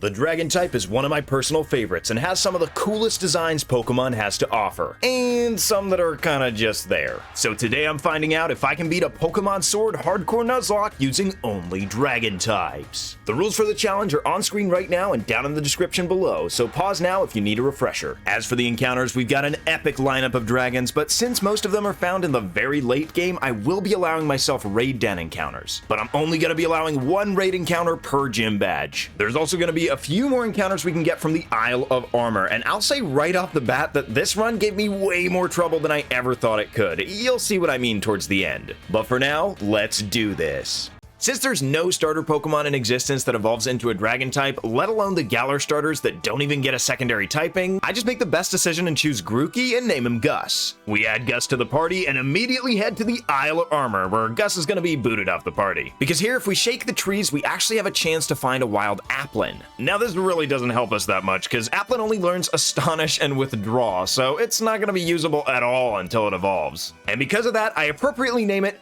The Dragon type is one of my personal favorites and has some of the coolest designs Pokemon has to offer, and some that are kinda just there. So today I'm finding out if I can beat a Pokemon Sword Hardcore Nuzlocke using only Dragon types. The rules for the challenge are on screen right now and down in the description below, so pause now if you need a refresher. As for the encounters, we've got an epic lineup of dragons, but since most of them are found in the very late game, I will be allowing myself raid den encounters. But I'm only going to be allowing one raid encounter per gym badge. There's also going to be a few more encounters we can get from the Isle of Armor, and I'll say right off the bat that this run gave me way more trouble than I ever thought it could. You'll see what I mean towards the end. But for now, let's do this. Since there's no starter Pokemon in existence that evolves into a Dragon type, let alone the Galar starters that don't even get a secondary typing, I just make the best decision and choose Grookey and name him Gus. We add Gus to the party and immediately head to the Isle of Armor, where Gus is going to be booted off the party. Because here, if we shake the trees, we actually have a chance to find a wild Applin. Now this really doesn't help us that much, because Applin only learns Astonish and Withdraw, so it's not going to be usable at all until it evolves. And because of that, I appropriately name it,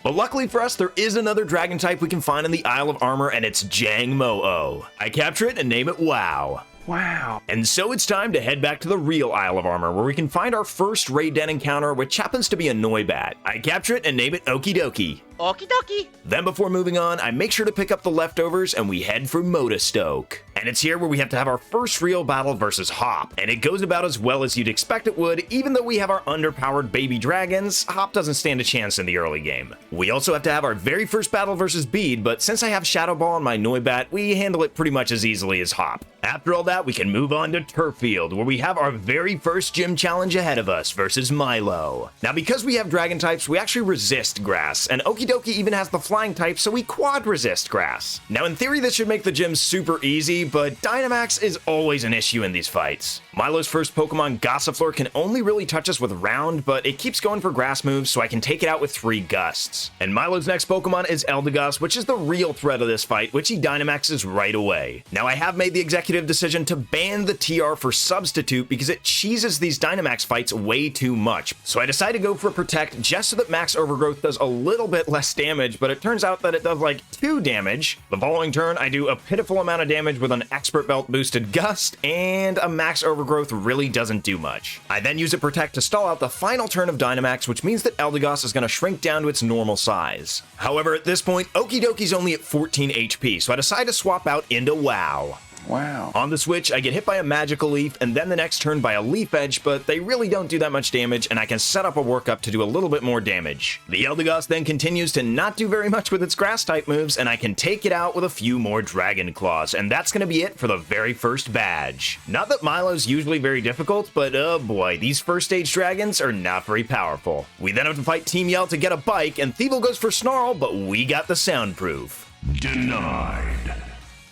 But luckily for us, there is another Dragon type we can find in the Isle of Armor, and it's Jangmo-o. I capture it and name it Wow. Wow. And so it's time to head back to the real Isle of Armor, where we can find our first raid den encounter, which happens to be a Noibat. I capture it and name it Okie Dokie. Okie dokie. Then before moving on, I make sure to pick up the leftovers and we head for Motostoke. And it's here where we have to have our first real battle versus Hop, and it goes about as well as you'd expect it would. Even though we have our underpowered baby dragons, Hop doesn't stand a chance in the early game. We also have to have our very first battle versus Bede, but since I have Shadow Ball on my Noibat, we handle it pretty much as easily as Hop. After all that, we can move on to Turffield, where we have our very first gym challenge ahead of us versus Milo. Now because we have Dragon types, we actually resist Grass, and Okie Dokie even has the Flying type, so we quad resist Grass. Now in theory this should make the gym super easy, but Dynamax is always an issue in these fights. Milo's first Pokemon, Gossifleur, can only really touch us with Round, but it keeps going for Grass moves, so I can take it out with 3 Gusts. And Milo's next Pokemon is Eldegoss, which is the real threat of this fight, which he Dynamaxes right away. Now I have made the executive decision to ban the TR for Substitute because it cheeses these Dynamax fights way too much. So I decided to go for Protect just so that Max Overgrowth does a little bit less damage, but it turns out that it does like 2 damage. The following turn, I do a pitiful amount of damage with an Expert Belt boosted Gust, and a Max Overgrowth really doesn't do much. I then use a Protect to stall out the final turn of Dynamax, which means that Eldegoss is going to shrink down to its normal size. However, at this point, Okie Dokie's only at 14 HP, so I decide to swap out into Wow. Wow. On the switch, I get hit by a Magical Leaf, and then the next turn by a Leaf Edge, but they really don't do that much damage, and I can set up a workup to do a little bit more damage. The Eldegoss then continues to not do very much with its Grass-type moves, and I can take it out with a few more Dragon Claws, and that's gonna be it for the very first badge. Not that Milo's usually very difficult, but oh boy, these first stage dragons are not very powerful. We then have to fight Team Yell to get a bike, and Thievul goes for Snarl, but we got the Soundproof. Denied.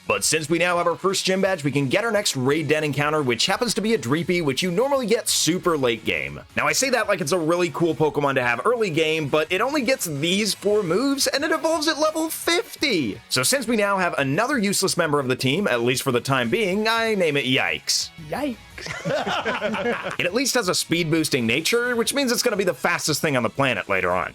But since we now have our first gym badge, we can get our next raid den encounter, which happens to be a Dreepy, which you normally get super late game. Now I say that like it's a really cool Pokemon to have early game, but it only gets these 4 moves, and it evolves at level 50! So since we now have another useless member of the team, at least for the time being, I name it Yikes. Yikes. It at least has a speed boosting nature, which means it's going to be the fastest thing on the planet later on.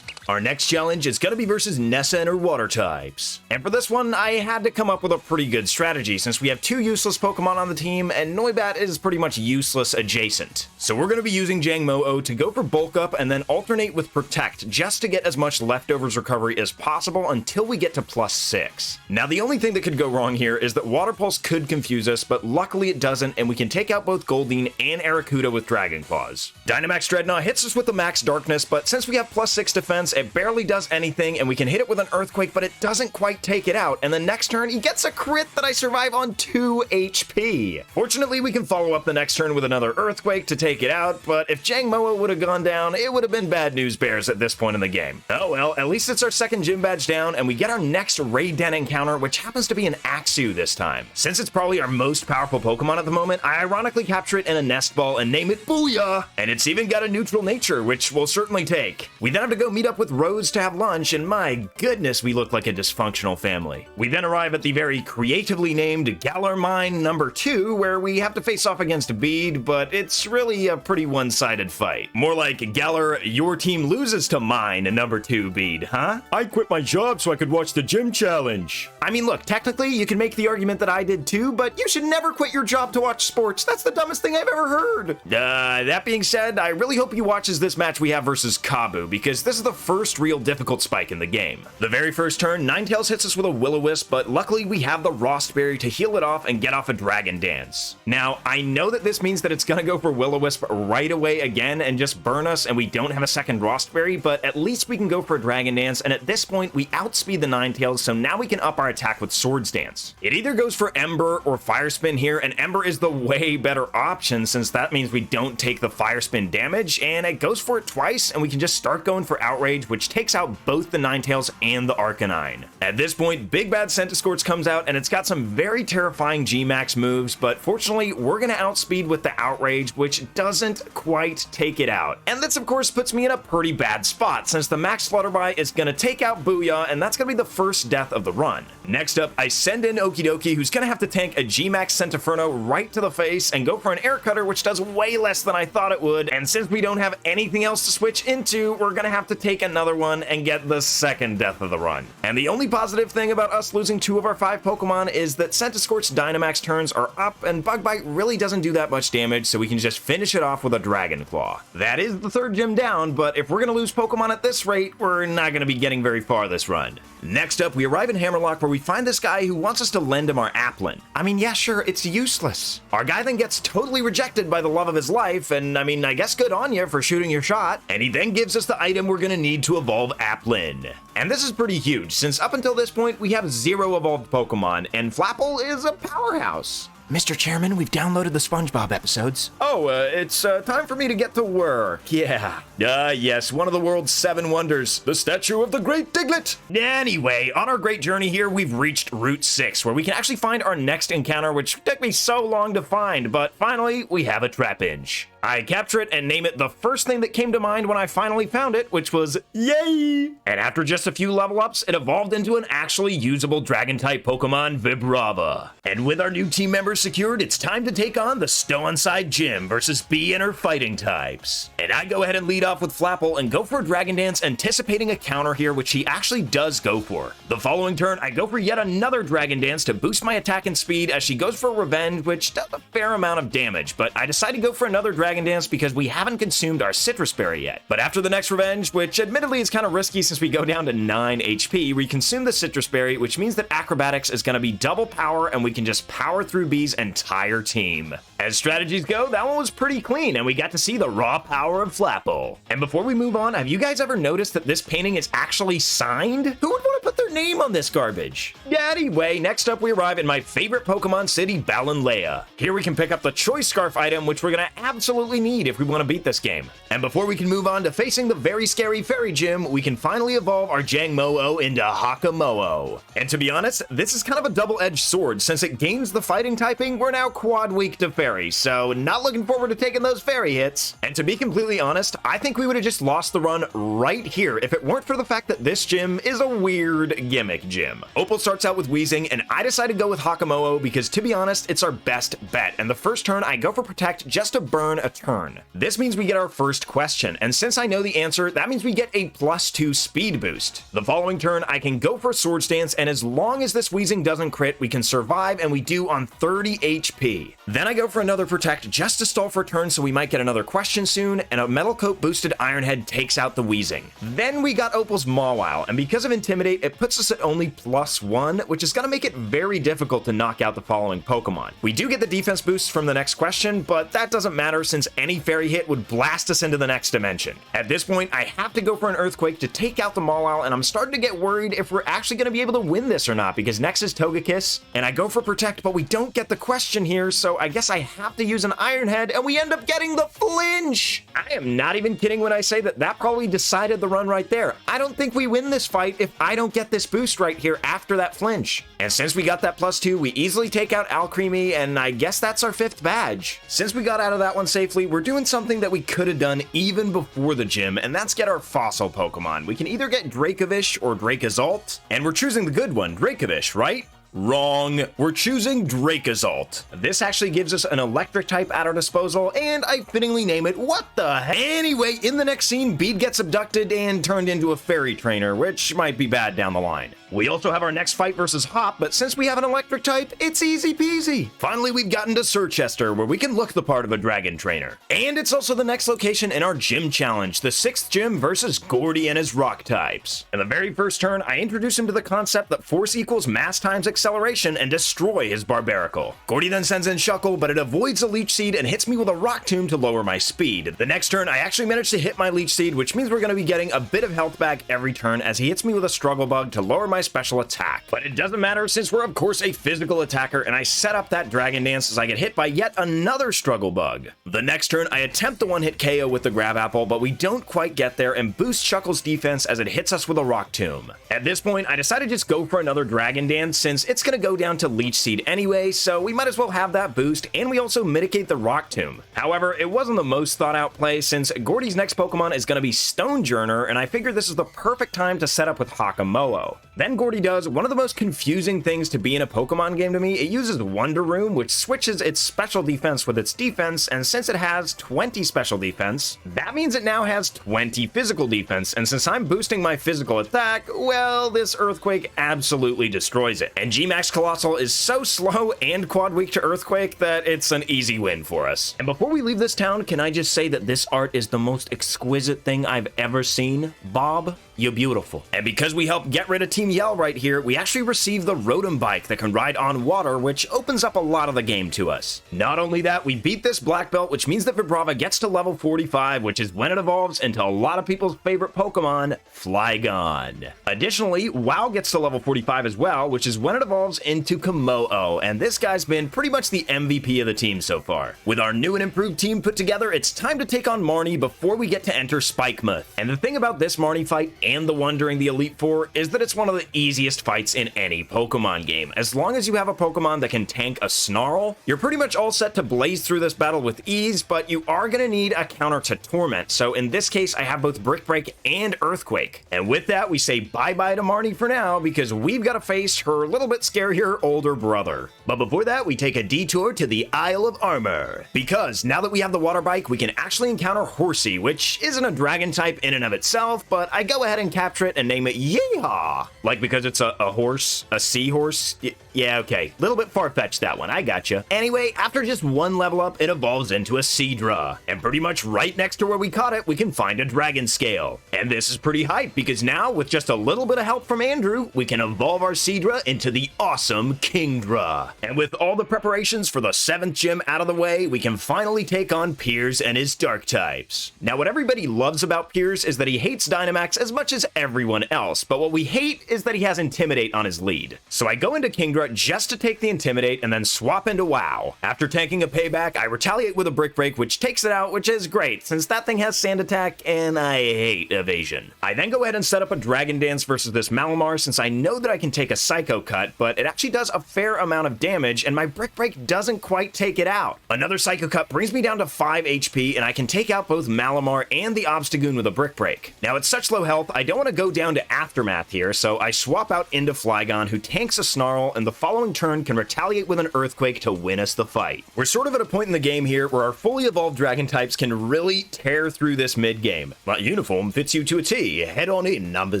Our next challenge is going to be versus Nessa and her water types. And for this one, I had to come up with a pretty good strategy since we have 2 useless Pokemon on the team and Noibat is pretty much useless adjacent. So we're going to be using Jangmo-o to go for Bulk Up and then alternate with Protect just to get as much leftovers recovery as possible until we get to +6. Now the only thing that could go wrong here is that Water Pulse could confuse us, but luckily it doesn't, and we can take out both Goldeen and Arrokuda with Dragon Claws. Dynamax Dreadnought hits us with the Max Darkness, but since we have +6 defense, it barely does anything, and we can hit it with an Earthquake, but it doesn't quite take it out, and the next turn, he gets a crit that I survive on 2 HP. Fortunately, we can follow up the next turn with another Earthquake to take it out, but if Jangmo-o would have gone down, it would have been bad news bears at this point in the game. Oh well, at least it's our second gym badge down, and we get our next raid den encounter, which happens to be an Axew this time. Since it's probably our most powerful Pokemon at the moment, I ironically capture it in a Nest Ball and name it Booyah! And it's even got a neutral nature, which we'll certainly take. We then have to go meet up with with Rose to have lunch, and my goodness, we look like a dysfunctional family. We then arrive at the very creatively named Galar Mine number 2, where we have to face off against Bede, but it's really a pretty one-sided fight. More like, Galar, your team loses to mine number 2, Bede, huh? I quit my job so I could watch the gym challenge. I mean, look, technically, you can make the argument that I did too, but you should never quit your job to watch sports. That's the dumbest thing I've ever heard. That being said, I really hope you watches this match we have versus Kabu, because this is the first real difficult spike in the game. The very first turn, Ninetales hits us with a Will-O-Wisp, but luckily we have the Rostberry to heal it off and get off a Dragon Dance. Now, I know that this means that it's gonna go for Will-O-Wisp right away again and just burn us, and we don't have a second Rostberry, but at least we can go for a Dragon Dance, and at this point, we outspeed the Ninetales, so now we can up our attack with Swords Dance. It either goes for Ember or Fire Spin here, and Ember is the way better option since that means we don't take the Fire Spin damage, and it goes for it twice, and we can just start going for Outrage, which takes out both the Ninetales and the Arcanine. At this point, Big Bad Centiskorch comes out, and it's got some very terrifying G-Max moves, but fortunately, we're gonna outspeed with the Outrage, which doesn't quite take it out. And this, of course, puts me in a pretty bad spot, since the Max Flutterby is gonna take out Booyah, and that's gonna be the first death of the run. Next up, I send in Okidoki, who's gonna have to tank a G-Max Centiferno right to the face and go for an Air Cutter, which does way less than I thought it would, and since we don't have anything else to switch into, we're gonna have to take another one and get the second death of the run. And the only positive thing about us losing 2 of our 5 Pokemon is that Centiskorch's Dynamax turns are up, and Bug Bite really doesn't do that much damage, so we can just finish it off with a Dragon Claw. That is the 3rd gym down, but if we're gonna lose Pokemon at this rate, we're not gonna be getting very far this run. Next up, we arrive in Hammerlock, where we find this guy who wants us to lend him our Applin. I mean, yeah, sure, it's useless. Our guy then gets totally rejected by the love of his life, and I mean, I guess good on you for shooting your shot. And he then gives us the item we're gonna need to evolve Applin. And this is pretty huge, since up until this point, we have 0 evolved Pokemon, and Flapple is a powerhouse. Mr. Chairman, we've downloaded the SpongeBob episodes. Oh, it's time for me to get to work. Yeah. Yes, one of the world's 7 wonders, the statue of the Great Diglett. Anyway, on our great journey here, we've reached Route 6, where we can actually find our next encounter, which took me so long to find, but finally, we have a Trapinch. I capture it and name it the first thing that came to mind when I finally found it, which was Yay! And after just a few level ups, it evolved into an actually usable Dragon-type Pokemon, Vibrava. And with our new team members secured, it's time to take on the Stow-on-Side Gym versus Bee and her fighting types. And I go ahead and lead off with Flapple and go for a Dragon Dance, anticipating a counter here, which he actually does go for. The following turn, I go for yet another Dragon Dance to boost my attack and speed as she goes for Revenge, which does a fair amount of damage, but I decide to go for another Dragon Dance because we haven't consumed our Citrus Berry yet. But after the next Revenge, which admittedly is kind of risky since we go down to 9 HP, we consume the Citrus Berry, which means that Acrobatics is going to be double power and we can just power through Bee's entire team. As strategies go, that one was pretty clean and we got to see the raw power of Flapple. And before we move on, have you guys ever noticed that this painting is actually signed? Who would want to put their name on this garbage? Anyway, next up we arrive in my favorite Pokemon city, Balanlea. Here we can pick up the Choice Scarf item, which we're going to absolutely need if we want to beat this game. And before we can move on to facing the very scary Fairy Gym, we can finally evolve our Jangmo-o into Hakamo'o. And to be honest, this is kind of a double-edged sword. Since it gains the fighting typing, we're now quad weak to Fairy, so not looking forward to taking those Fairy hits. And to be completely honest, I think we would have just lost the run right here if it weren't for the fact that this gym is a weird gimmick gym. Opal starts out with Weezing, and I decide to go with Hakamo'o because, to be honest, it's our best bet. And the first turn, I go for Protect just to burn a turn. This means we get our first question, and since I know the answer, that means we get a +2 speed boost. The following turn, I can go for a Swords Dance, and as long as this Weezing doesn't crit, we can survive, and we do on 30 HP. Then I go for another Protect just to stall for a turn so we might get another question soon, and a Metal Coat boosted Iron Head takes out the Weezing. Then we got Opal's Mawile, and because of Intimidate, it puts us at only +1, which is going to make it very difficult to knock out the following Pokemon. We do get the defense boosts from the next question, but that doesn't matter since any Fairy hit would blast us into the next dimension. At this point, I have to go for an Earthquake to take out the Mawile, and I'm starting to get worried if we're actually going to be able to win this or not, because next is Togekiss, and I go for Protect, but we don't get the question here, so I guess I have to use an Iron Head, and we end up getting the flinch. I am not even kidding when I say that that probably decided the run right there. I don't think we win this fight if I don't get this boost right here after that flinch. And since we got that +2, we easily take out Alcremie, and I guess that's our 5th badge. Since we got out of that one safely, we're doing something that we could have done even before the gym, and that's get our fossil Pokemon. We can either get Dracovish or Dracozolt, and we're choosing the good one, Dracovish, right? Wrong. We're choosing Dracozolt. This actually gives us an electric type at our disposal, and I fittingly name it What the Heck? Anyway, in the next scene, Bede gets abducted and turned into a fairy trainer, which might be bad down the line. We also have our next fight versus Hop, but since we have an electric type, it's easy peasy. Finally, we've gotten to Sirchester, where we can look the part of a dragon trainer. And it's also the next location in our gym challenge, the 6th gym versus Gordy and his rock types. In the very first turn, I introduce him to the concept that force equals mass times acceleration and destroy his Barbaracle. Gordy then sends in Shuckle, but it avoids a Leech Seed and hits me with a Rock Tomb to lower my speed. The next turn, I actually managed to hit my Leech Seed, which means we're going to be getting a bit of health back every turn as he hits me with a Struggle Bug to lower my special attack. But it doesn't matter since we're of course a physical attacker, and I set up that Dragon Dance as I get hit by yet another Struggle Bug. The next turn, I attempt the one-hit KO with the Grab Apple, but we don't quite get there and boost Shuckle's defense as it hits us with a Rock Tomb. At this point, I decided to just go for another Dragon Dance since it's going to go down to Leech Seed anyway, so we might as well have that boost, and we also mitigate the Rock Tomb. However, it wasn't the most thought out play since Gordy's next Pokemon is going to be Stonejourner, and I figured this is the perfect time to set up with Hakamoa. Then Gordy does one of the most confusing things to be in a Pokemon game to me. It uses Wonder Room, which switches its special defense with its defense, and since it has 20 special defense, that means it now has 20 physical defense, and since I'm boosting my physical attack, well, this Earthquake absolutely destroys it. And G-Max Colossal is so slow and quad weak to Earthquake that it's an easy win for us. And before we leave this town, can I just say that this art is the most exquisite thing I've ever seen? Bob, you're beautiful. And because we helped get rid of Team Yell right here, we actually receive the Rotom Bike that can ride on water, which opens up a lot of the game to us. Not only that, we beat this Black Belt, which means that Vibrava gets to level 45, which is when it evolves into a lot of people's favorite Pokemon, Flygon. Additionally, WoW gets to level 45 as well, which is when it evolves into Kommo-o, and this guy's been pretty much the MVP of the team so far. With our new and improved team put together, it's time to take on Marnie before we get to enter Spikemuth. And the thing about this Marnie fight, and the one during the Elite Four, is that it's one of the easiest fights in any Pokemon game. As long as you have a Pokemon that can tank a Snarl, you're pretty much all set to blaze through this battle with ease, but you are going to need a counter to Torment. So in this case, I have both Brick Break and Earthquake. And with that, we say bye-bye to Marnie for now, because we've got to face her little bit scarier older brother. But before that, we take a detour to the Isle of Armor, because now that we have the Water Bike, we can actually encounter Horsey, which isn't a dragon type in and of itself, but I go ahead and capture it and name it Yeehaw. Like because it's a horse, a seahorse. Yeah, okay. Little bit far-fetched that one, I gotcha. Anyway, after just one level up, it evolves into a Seadra. And pretty much right next to where we caught it, we can find a Dragon Scale. And this is pretty hype because now, with just a little bit of help from Andrew, we can evolve our Seadra into the awesome Kingdra. And with all the preparations for the 7th gym out of the way, we can finally take on Piers and his Dark types. Now, what everybody loves about Piers is that he hates Dynamax as much as everyone else, but what we hate is that he has Intimidate on his lead. So I go into Kingdra just to take the Intimidate and then swap into WoW. After tanking a Payback, I retaliate with a Brick Break, which takes it out, which is great, since that thing has Sand Attack, and I hate Evasion. I then go ahead and set up a Dragon Dance versus this Malamar, since I know that I can take a Psycho Cut, but it actually does a fair amount of damage, and my Brick Break doesn't quite take it out. Another Psycho Cut brings me down to 5 HP, and I can take out both Malamar and the Obstagoon with a Brick Break. Now, at such low health, I don't want to go down to Aftermath here, so I swap out into Flygon, who tanks a Snarl, and the following turn can retaliate with an Earthquake to win us the fight. We're sort of at a point in the game here where our fully evolved Dragon types can really tear through this mid-game. My uniform fits you to a T. Head on in, number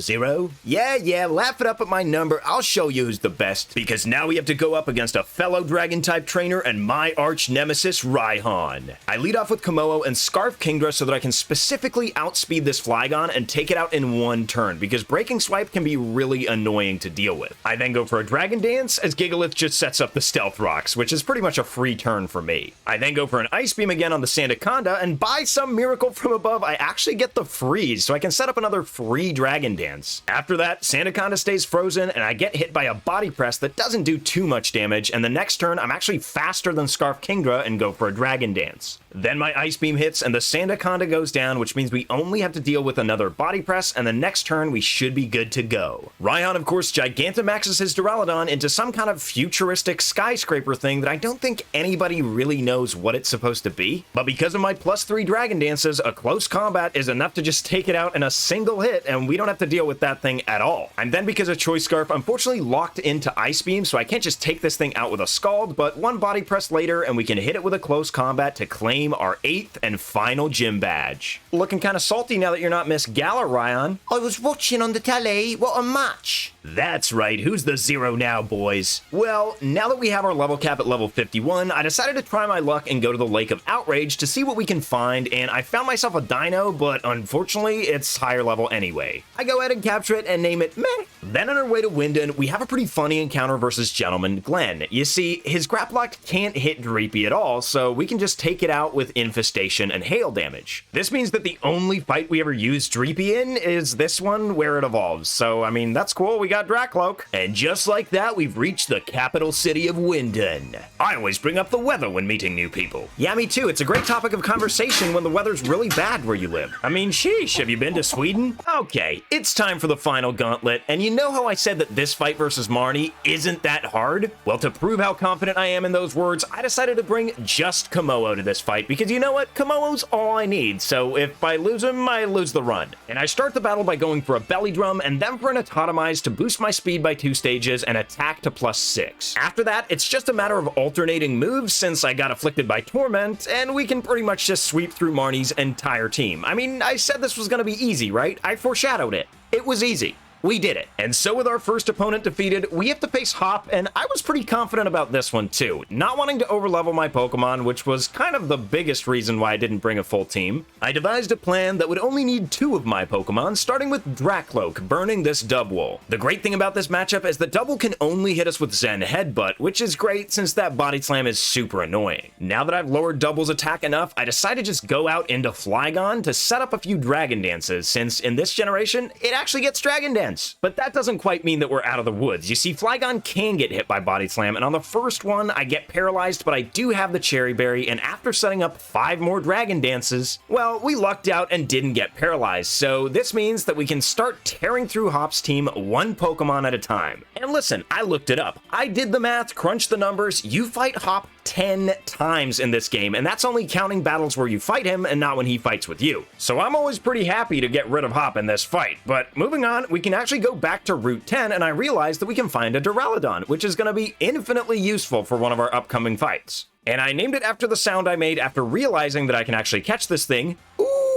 0. Yeah, laugh it up at my number. I'll show you who's the best. Because now we have to go up against a fellow Dragon type trainer and my arch nemesis, Raihon. I lead off with Kommo-o and Scarf Kingdra so that I can specifically outspeed this Flygon and take it out in one turn, because Breaking Swipe can be really annoying to deal with. I then go for a Dragon Dance, as Gigalith just sets up the Stealth Rocks, which is pretty much a free turn for me. I then go for an Ice Beam again on the Sandaconda, and by some miracle from above, I actually get the Freeze, so I can set up another free Dragon Dance. After that, Sandaconda stays frozen, and I get hit by a Body Press that doesn't do too much damage, and the next turn, I'm actually faster than Scarf Kingdra and go for a Dragon Dance. Then my Ice Beam hits, and the Sandaconda goes down, which means we only have to deal with another Body Press, and the next turn, we should be good to go. Raihon, of course, Gigantamaxes his Doraldon into some kind of futuristic skyscraper thing that I don't think anybody really knows what it's supposed to be. But because of my +3 Dragon Dances, a close combat is enough to just take it out in a single hit, and we don't have to deal with that thing at all. I'm then, because of Choice Scarf, unfortunately locked into Ice Beam, so I can't just take this thing out with a Scald, but one Body Press later, and we can hit it with a close combat to claim our 8th and final gym badge. Looking kind of salty now that you're not Miss Gala, Raihon. I was watching on the telly. What a match. That's right, who's the zero now, boys? Well, now that we have our level cap at level 51, I decided to try my luck and go to the Lake of Outrage to see what we can find, and I found myself a dino, but unfortunately, it's higher level anyway. I go ahead and capture it and name it Meh. Then on our way to Wyndon, we have a pretty funny encounter versus Gentleman Glenn. You see, his Graplock can't hit Dreepy at all, so we can just take it out with Infestation and Hail damage. This means that the only fight we ever use Dreepy in is this one where it evolves, so I mean, that's cool, we got Dracloak. And just like that, we've reached the capital city of Wyndon. I always bring up the weather when meeting new people. Yeah, me too, it's a great topic of conversation when the weather's really bad where you live. I mean, sheesh, have you been to Sweden? Okay, it's time for the final gauntlet, and you know how I said that this fight versus Marnie isn't that hard? Well, to prove how confident I am in those words, I decided to bring just Kommo-o to this fight, because you know what? Kommo-o's all I need, so if I lose him, I lose the run. And I start the battle by going for a Belly Drum, and then for an Autotomize to boost my speed by 2 stages and attack to +6. After that, it's just a matter of alternating moves since I got afflicted by Torment, and we can pretty much just sweep through Marnie's entire team. I mean, I said this was gonna be easy, right? I foreshadowed it. It was easy. We did it. And so with our first opponent defeated, we have to face Hop, and I was pretty confident about this one too. Not wanting to overlevel my Pokemon, which was kind of the biggest reason why I didn't bring a full team, I devised a plan that would only need 2 of my Pokemon, starting with Dracloak, burning this Dubwool. The great thing about this matchup is that Dubwool can only hit us with Zen Headbutt, which is great since that Body Slam is super annoying. Now that I've lowered Dubwool's attack enough, I decided to just go out into Flygon to set up a few Dragon Dances, since in this generation, it actually gets Dragon Dance. But that doesn't quite mean that we're out of the woods. You see, Flygon can get hit by Body Slam, and on the first one, I get paralyzed, but I do have the Cherry Berry, and after setting up 5 more Dragon Dances, well, we lucked out and didn't get paralyzed, so this means that we can start tearing through Hop's team 1 Pokemon at a time. And listen, I looked it up. I did the math, crunched the numbers. You fight Hop 10 times in this game, and that's only counting battles where you fight him and not when he fights with you. So I'm always pretty happy to get rid of Hop in this fight. But moving on, we can actually go back to Route 10, and I realized that we can find a Doraldon, which is going to be infinitely useful for one of our upcoming fights. And I named it after the sound I made after realizing that I can actually catch this thing.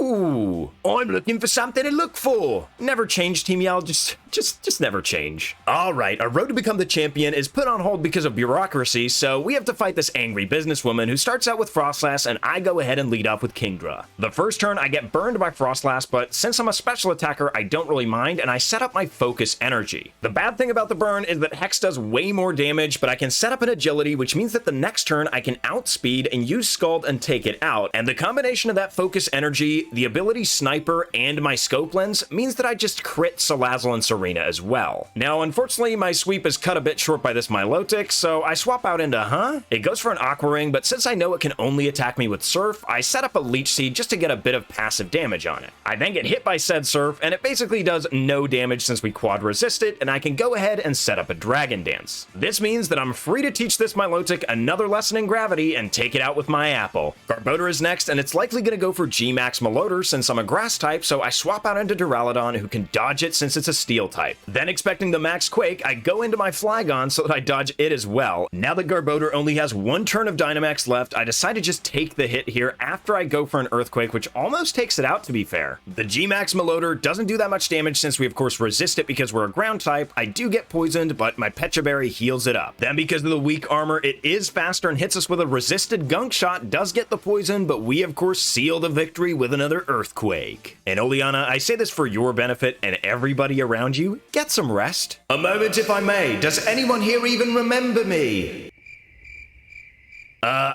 Ooh, I'm looking for something to look for. Never change, Team Yell, just never change. All right, our road to become the champion is put on hold because of bureaucracy, so we have to fight this angry businesswoman who starts out with Frostlass, and I go ahead and lead off with Kingdra. The first turn, I get burned by Frostlass, but since I'm a special attacker, I don't really mind, and I set up my Focus Energy. The bad thing about the burn is that Hex does way more damage, but I can set up an Agility, which means that the next turn I can outspeed and use Scald and take it out, and the combination of that Focus Energy, the ability Sniper, and my Scope Lens means that I just crit Salazzle and Serena as well. Now, unfortunately, my sweep is cut a bit short by this Milotic, so I swap out into It goes for an Aqua Ring, but since I know it can only attack me with Surf, I set up a Leech Seed just to get a bit of passive damage on it. I then get hit by said Surf, and it basically does no damage since we quad resist it, and I can go ahead and set up a Dragon Dance. This means that I'm free to teach this Milotic another lesson in gravity and take it out with my Apple. Garbodor is next, and it's likely going to go for G-Max Milotic since I'm a grass type, so I swap out into Duraludon, who can dodge it since it's a steel type. Then expecting the Max Quake, I go into my Flygon so that I dodge it as well. Now that Garbodor only has 1 turn of Dynamax left, I decide to just take the hit here after I go for an Earthquake, which almost takes it out, to be fair. The G-Max Milotic doesn't do that much damage since we of course resist it because we're a ground type. I do get poisoned, but my Pecha Berry heals it up. Then because of the weak armor, it is faster and hits us with a resisted Gunk Shot, does get the poison, but we of course seal the victory with an another Earthquake. And Oleana, I say this for your benefit and everybody around you, get some rest. A moment if I may, does anyone here even remember me?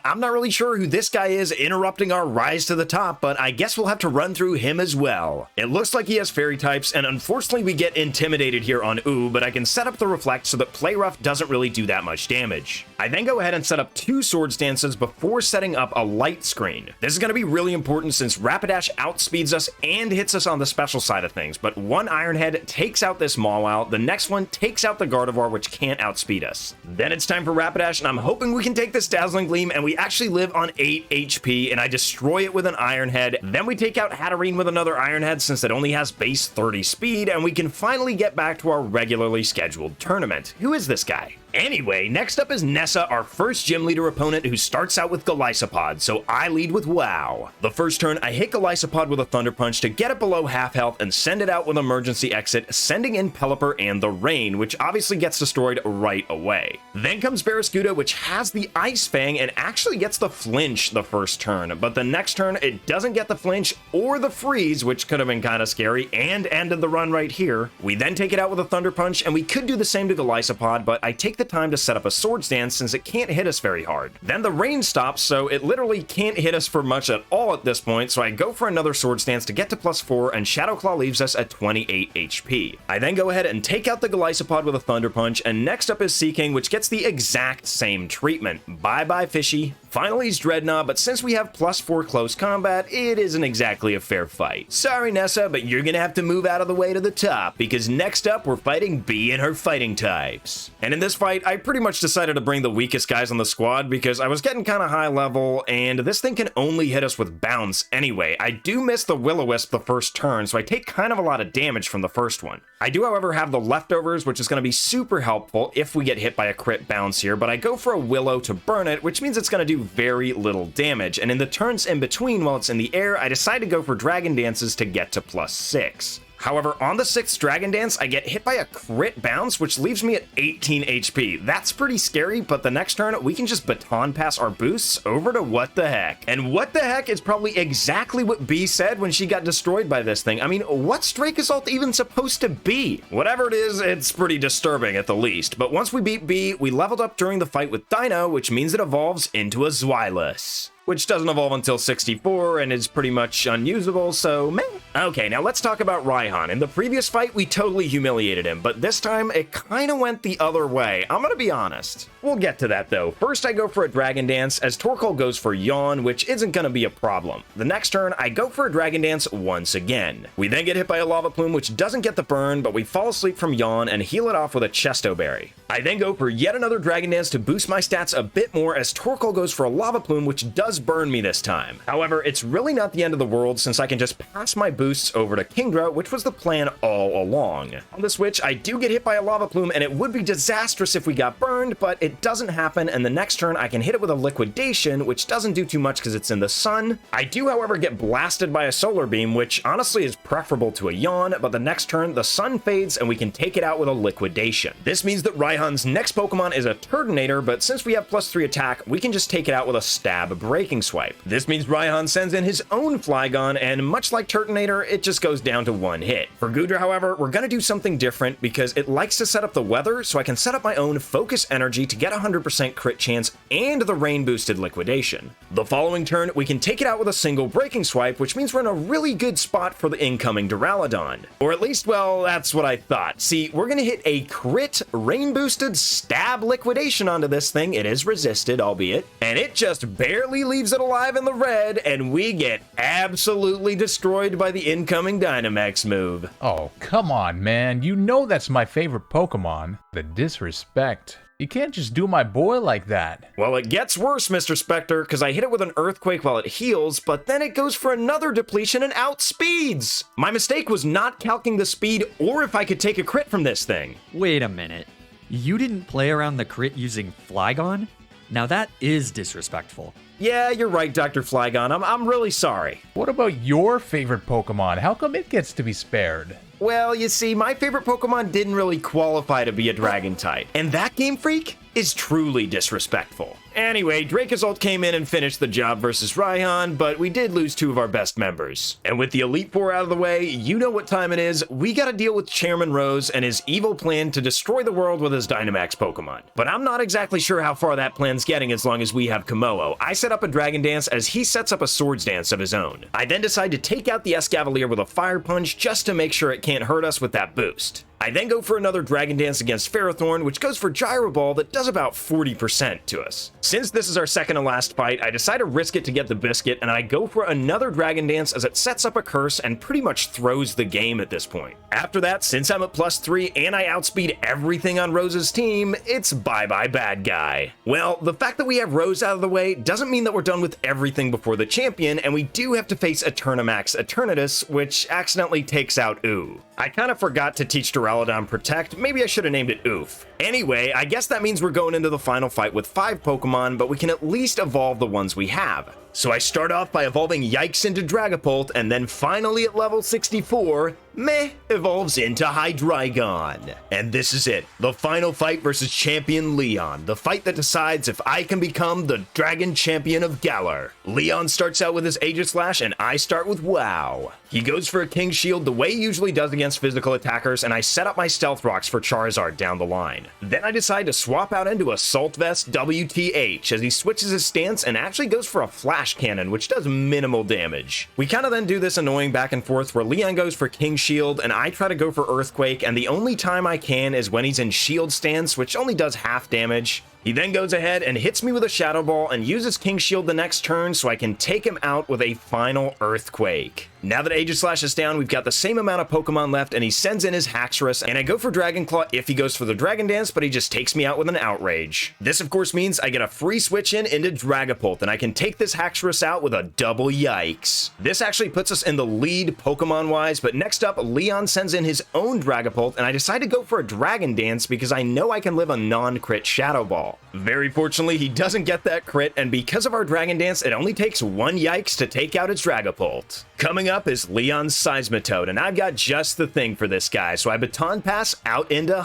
I'm not really sure who this guy is interrupting our rise to the top, but I guess we'll have to run through him as well. It looks like he has fairy types, and unfortunately we get intimidated here on Ooh, but I can set up the reflect so that Play Rough doesn't really do that much damage. I then go ahead and set up 2 Swords Dances before setting up a light screen. This is going to be really important since Rapidash outspeeds us and hits us on the special side of things, but one Iron Head takes out this Mawile, the next one takes out the Gardevoir, which can't outspeed us. Then it's time for Rapidash, and I'm hoping we can take this Dazzling Gleam, and we actually live on 8 HP, and I destroy it with an Iron Head. Then we take out Hatterene with another Iron Head since it only has base 30 speed, and we can finally get back to our regularly scheduled tournament. Who is this guy? Anyway, next up is Nessa, our first gym leader opponent, who starts out with Golisopod, so I lead with Wow. The first turn, I hit Golisopod with a Thunder Punch to get it below half health and send it out with Emergency Exit, sending in Pelipper and the Rain, which obviously gets destroyed right away. Then comes Barraskewda, which has the Ice Fang and actually gets the Flinch the first turn, but the next turn, it doesn't get the Flinch or the Freeze, which could have been kind of scary, and ended the run right here. We then take it out with a Thunder Punch, and we could do the same to Golisopod, but I take the time to set up a Swords Dance since it can't hit us very hard. Then the Rain stops, so it literally can't hit us for much at all at this point, so I go for another Swords Dance to get to +4, and Shadow Claw leaves us at 28 HP. I then go ahead and take out the Golisopod with a Thunder Punch, and next up is Seaking, which gets the exact same treatment. Bye-bye, Fishy. Finally is Dreadnought, but since we have +4 close combat, it isn't exactly a fair fight. Sorry, Nessa, but you're gonna have to move out of the way to the top, because next up we're fighting Bee and her fighting types. And in this fight, I pretty much decided to bring the weakest guys on the squad because I was getting kind of high level, and this thing can only hit us with Bounce anyway. I do miss the Will-O-Wisp the first turn, so I take kind of a lot of damage from the first one. I do, however, have the Leftovers, which is going to be super helpful if we get hit by a crit Bounce here, but I go for a Willow to burn it, which means it's going to do very little damage, and in the turns in between while it's in the air, I decide to go for Dragon Dances to get to +6. However, on the 6th Dragon Dance, I get hit by a crit Bounce, which leaves me at 18 HP. That's pretty scary, but the next turn, we can just baton pass our boosts over to What the Heck. And What the Heck is probably exactly what Bee said when she got destroyed by this thing. I mean, what's Drake Assault even supposed to be? Whatever it is, it's pretty disturbing at the least. But once we beat Bee, we leveled up during the fight with Dino, which means it evolves into a Zweilous, which doesn't evolve until 64 and is pretty much unusable, so meh. Okay, now let's talk about Raihon. In the previous fight, we totally humiliated him, but this time, it kinda went the other way. I'm gonna be honest. We'll get to that though. First, I go for a Dragon Dance, as Torkoal goes for Yawn, which isn't gonna be a problem. The next turn, I go for a Dragon Dance once again. We then get hit by a Lava Plume, which doesn't get the burn, but we fall asleep from Yawn and heal it off with a Chesto Berry. I then go for yet another Dragon Dance to boost my stats a bit more, as Torkoal goes for a Lava Plume, which does burn me this time. However, it's really not the end of the world since I can just pass my boosts over to Kingdra, which was the plan all along. On the switch, I do get hit by a Lava Plume, and it would be disastrous if we got burned, but it doesn't happen, and the next turn I can hit it with a Liquidation, which doesn't do too much because it's in the sun. I do, however, get blasted by a Solar Beam, which honestly is preferable to a Yawn, but the next turn, the sun fades, and we can take it out with a Liquidation. This means that Raihon's next Pokemon is a Turtonator, but since we have +3 attack, we can just take it out with a Stab Breaking Swipe. This means Raihon sends in his own Flygon, and much like Turtonator, it just goes down to 1 hit. For Goodra, however, we're gonna do something different because it likes to set up the weather, so I can set up my own Focus Energy to get 100% crit chance and the rain boosted Liquidation. The following turn, we can take it out with a single Breaking Swipe, which means we're in a really good spot for the incoming Duraludon. Or at least, well, that's what I thought. See, we're gonna hit a crit rain boosted Stab Liquidation onto this thing. It is resisted, albeit, and it just barely leaves it alive in the red, and we get absolutely destroyed by the incoming Dynamax move. Oh, come on, man. You know that's my favorite Pokemon. The disrespect. You can't just do my boy like that. Well, it gets worse, Mr. Spectre, because I hit it with an Earthquake while it heals, but then it goes for another depletion and outspeeds. My mistake was not calcing the speed or if I could take a crit from this thing. Wait a minute. You didn't play around the crit using Flygon? Now that is disrespectful. Yeah, you're right, Dr. Flygon. I'm really sorry. What about your favorite Pokemon? How come it gets to be spared? Well, you see, my favorite Pokemon didn't really qualify to be a Dragon type, and that, Game Freak, is truly disrespectful. Anyway, Drake's ult came in and finished the job versus Raihon, but we did lose 2 of our best members. And with the Elite Four out of the way, you know what time it is. We gotta deal with Chairman Rose and his evil plan to destroy the world with his Dynamax Pokemon. But I'm not exactly sure how far that plan's getting as long as we have Komodo. I set up a Dragon Dance as he sets up a Swords Dance of his own. I then decide to take out the Escavalier with a Fire Punch just to make sure it can't hurt us with that boost. I then go for another Dragon Dance against Ferrothorn, which goes for Gyro Ball that does about 40% to us. Since this is our second to last fight, I decide to risk it to get the biscuit, and I go for another Dragon Dance as it sets up a curse and pretty much throws the game at this point. After that, since I'm at +3 and I outspeed everything on Rose's team, it's bye-bye bad guy. Well, the fact that we have Rose out of the way doesn't mean that we're done with everything before the champion, and we do have to face Eternamax Eternatus, which accidentally takes out Ooh. I kind of forgot to teach Doraldon Protect. Maybe I should have named it Oof. Anyway, I guess that means we're going into the final fight with 5 Pokemon, but we can at least evolve the ones we have. So I start off by evolving Yikes into Dragapult, and then finally at level 64, Meh evolves into Hydreigon. And this is it, the final fight versus Champion Leon, the fight that decides if I can become the Dragon Champion of Galar. Leon starts out with his Aegislash, and I start with Wow. He goes for a King Shield the way he usually does against physical attackers, and I set up my Stealth Rocks for Charizard down the line. Then I decide to swap out into Assault Vest WTH as he switches his stance and actually goes for a Flash Cannon, which does minimal damage. We kind of then do this annoying back and forth where Leon goes for King Shield and I try to go for Earthquake, and the only time I can is when he's in Shield stance, which only does half damage. He then goes ahead and hits me with a Shadow Ball and uses King Shield the next turn so I can take him out with a final Earthquake. Now that Aegislash is down, we've got the same amount of Pokemon left, and he sends in his Haxorus, and I go for Dragon Claw if he goes for the Dragon Dance, but he just takes me out with an Outrage. This, of course, means I get a free switch in into Dragapult, and I can take this Haxorus out with a double Yikes. This actually puts us in the lead Pokemon-wise, but next up, Leon sends in his own Dragapult, and I decide to go for a Dragon Dance because I know I can live a non-crit Shadow Ball. Very fortunately, he doesn't get that crit, and because of our Dragon Dance, it only takes one Yikes to take out its Dragapult. Coming up is Leon's Seismitoad, and I've got just the thing for this guy, so I Baton Pass out into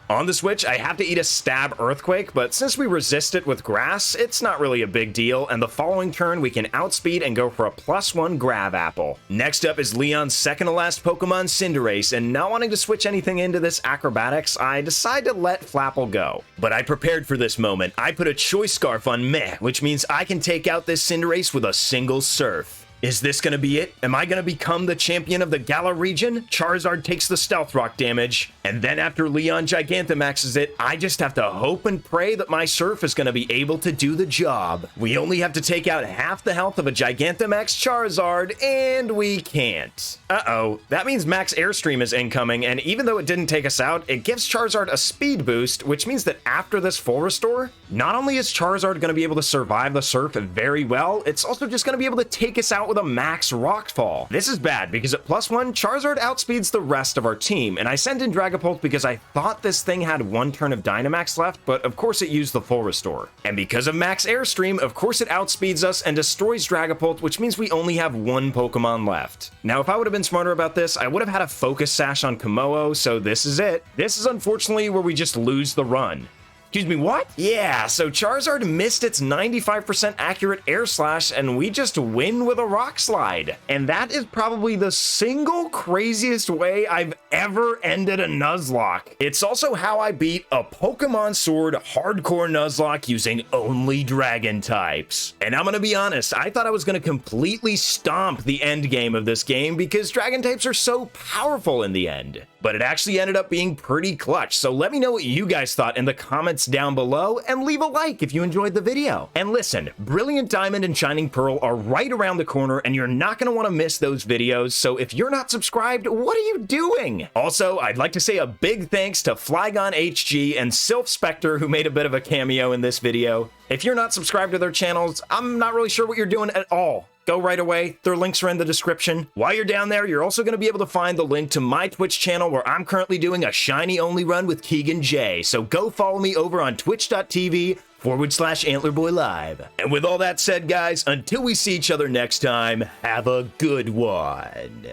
On the switch, I have to eat a Stab Earthquake, but since we resist it with Grass, it's not really a big deal, and the following turn we can outspeed and go for a +1 Grav Apple. Next up is Leon's second to last Pokemon, Cinderace, and not wanting to switch anything into this Acrobatics, I decide to let Flapple go. But I prepared for this moment. I put a Choice Scarf on Meh, which means I can take out this Cinderace with a single Surf. Is this gonna be it? Am I gonna become the champion of the Galar region? Charizard takes the Stealth Rock damage, and then after Leon Gigantamaxes it, I just have to hope and pray that my Surf is gonna be able to do the job. We only have to take out half the health of a Gigantamax Charizard, and we can't. Uh-oh, that means Max Airstream is incoming, and even though it didn't take us out, it gives Charizard a speed boost, which means that after this full restore, not only is Charizard gonna be able to survive the Surf very well, it's also just gonna be able to take us out with a max Rockfall. This is bad because at +1, Charizard outspeeds the rest of our team, and I sent in Dragapult because I thought this thing had one turn of Dynamax left, but of course it used the full restore. And because of Max Airstream, of course it outspeeds us and destroys Dragapult, which means we only have one Pokemon left. Now, if I would have been smarter about this, I would have had a Focus Sash on Komodo, so this is it. This is unfortunately where we just lose the run. Excuse me, what? Yeah, so Charizard missed its 95% accurate Air Slash, and we just win with a Rock Slide. And that is probably the single craziest way I've ever ended a Nuzlocke. It's also how I beat a Pokemon Sword Hardcore Nuzlocke using only Dragon types. And I'm gonna be honest, I thought I was gonna completely stomp the end game of this game because Dragon types are so powerful in the end. But it actually ended up being pretty clutch, so let me know what you guys thought in the comments down below, and leave a like if you enjoyed the video. And listen, Brilliant Diamond and Shining Pearl are right around the corner, and you're not going to want to miss those videos, so if you're not subscribed, what are you doing? Also, I'd like to say a big thanks to Flygon HG and Sylph Spectre, who made a bit of a cameo in this video. If you're not subscribed to their channels, I'm not really sure what you're doing at all. Go right away. Their links are in the description. While you're down there, you're also going to be able to find the link to my Twitch channel where I'm currently doing a shiny only run with Keegan J. So go follow me over on twitch.tv/AntlerBoyLive. And with all that said, guys, until we see each other next time, have a good one.